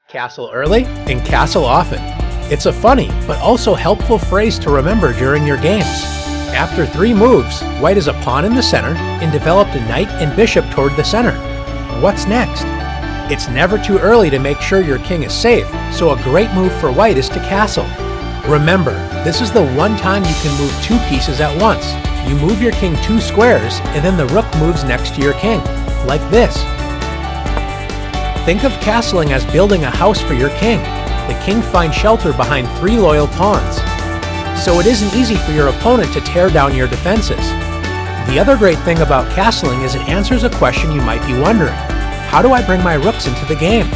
Castle early and castle often. It's a funny, but also helpful phrase to remember during your games. After 3 moves, white is a pawn in the center and developed a knight and bishop toward the center. What's next? It's never too early to make sure your king is safe, so a great move for white is to castle. Remember, this is the one time you can move 2 pieces at once. You move your king 2 squares, and then the rook moves next to your king, like this. Think of castling as building a house for your king. The king finds shelter behind 3 loyal pawns. So it isn't easy for your opponent to tear down your defenses. The other great thing about castling is it answers a question you might be wondering. How do I bring my rooks into the game?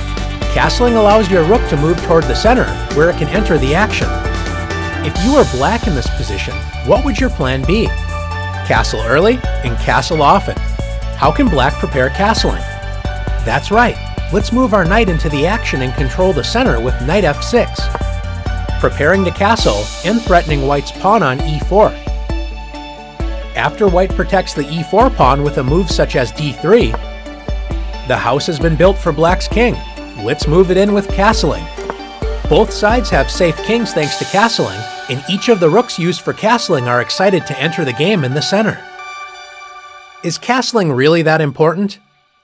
Castling allows your rook to move toward the center, where it can enter the action. If you were black in this position, what would your plan be? Castle early and castle often. How can black prepare castling? That's right. Let's move our knight into the action and control the center with knight f6. Preparing to castle and threatening white's pawn on e4. After white protects the e4 pawn with a move such as d3, the house has been built for black's king. Let's move it in with castling. Both sides have safe kings thanks to castling, and each of the rooks used for castling are excited to enter the game in the center. Is castling really that important?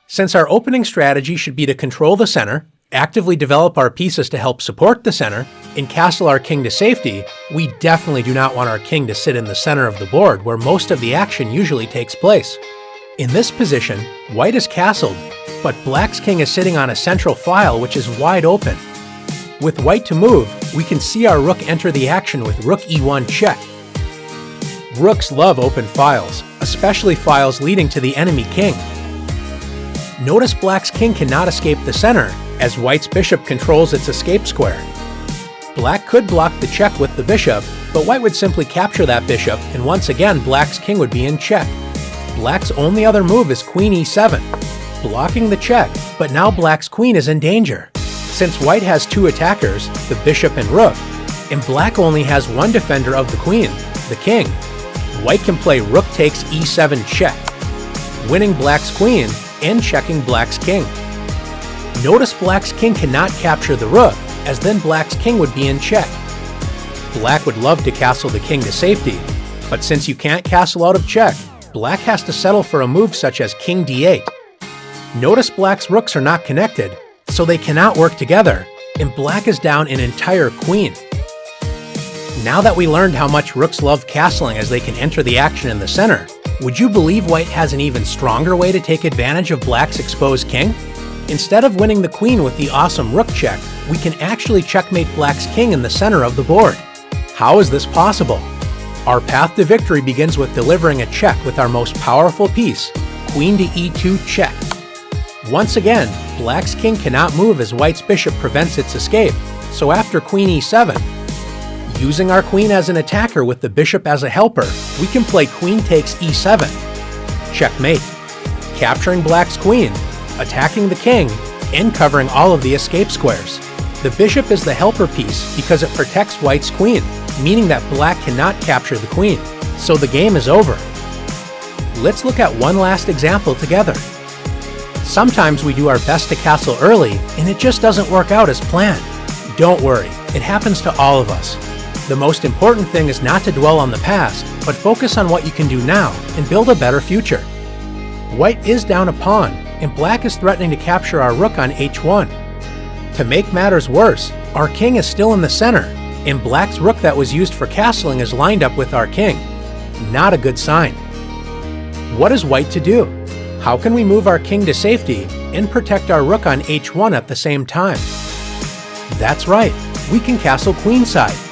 Since our opening strategy should be to control the center, actively develop our pieces to help support the center, and castle our king to safety, we definitely do not want our king to sit in the center of the board where most of the action usually takes place. In this position, white is castled, but black's king is sitting on a central file which is wide open. With white to move, we can see our rook enter the action with rook e1 check. Rooks love open files, especially files leading to the enemy king. Notice black's king cannot escape the center, as white's bishop controls its escape square. Black could block the check with the bishop, but white would simply capture that bishop, and once again black's king would be in check. Black's only other move is queen e7, blocking the check, but now black's queen is in danger. Since white has 2 attackers, the bishop and rook, and black only has 1 defender of the queen, the king, white can play rook takes e7 check, winning black's queen and checking black's king. Notice black's king cannot capture the rook, as then black's king would be in check. Black would love to castle the king to safety, but since you can't castle out of check, black has to settle for a move such as king d8. Notice black's rooks are not connected, so they cannot work together, and black is down an entire queen. Now that we learned how much rooks love castling as they can enter the action in the center, would you believe white has an even stronger way to take advantage of black's exposed king? Instead of winning the queen with the awesome rook check, we can actually checkmate black's king in the center of the board. How is this possible? Our path to victory begins with delivering a check with our most powerful piece, queen to e2 check. Once again, black's king cannot move as white's bishop prevents its escape, so after queen e7, using our queen as an attacker with the bishop as a helper, we can play queen takes e7, checkmate, capturing black's queen, attacking the king, and covering all of the escape squares. The bishop is the helper piece because it protects white's queen, meaning that black cannot capture the queen, so the game is over. Let's look at one last example together. Sometimes we do our best to castle early, and it just doesn't work out as planned. Don't worry, it happens to all of us. The most important thing is not to dwell on the past, but focus on what you can do now and build a better future. White is down a pawn, and black is threatening to capture our rook on h1. To make matters worse, our king is still in the center, and black's rook that was used for castling is lined up with our king. Not a good sign. What is white to do? How can we move our king to safety and protect our rook on h1 at the same time? That's right, we can castle queenside.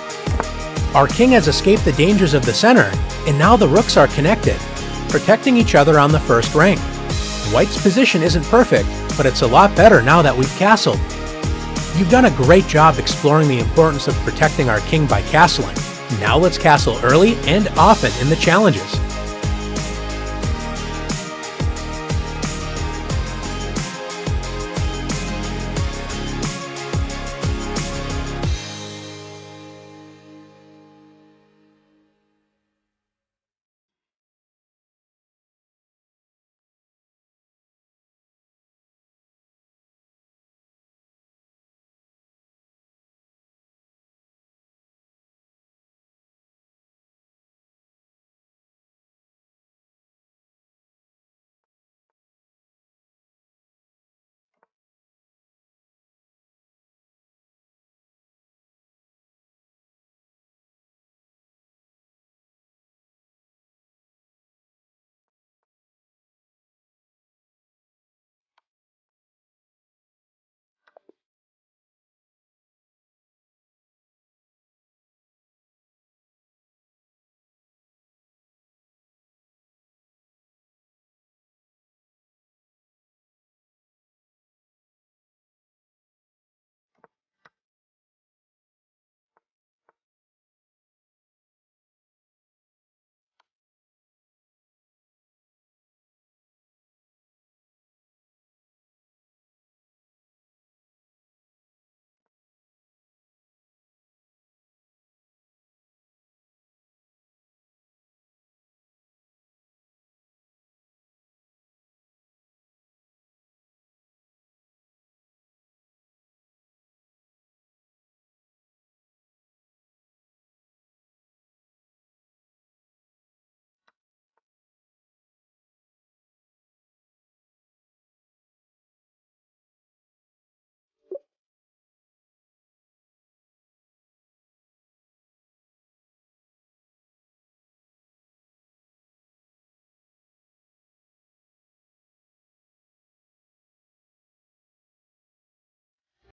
Our king has escaped the dangers of the center, and now the rooks are connected, protecting each other on the first rank. White's position isn't perfect, but it's a lot better now that we've castled. You've done a great job exploring the importance of protecting our king by castling. Now let's castle early and often in the challenges.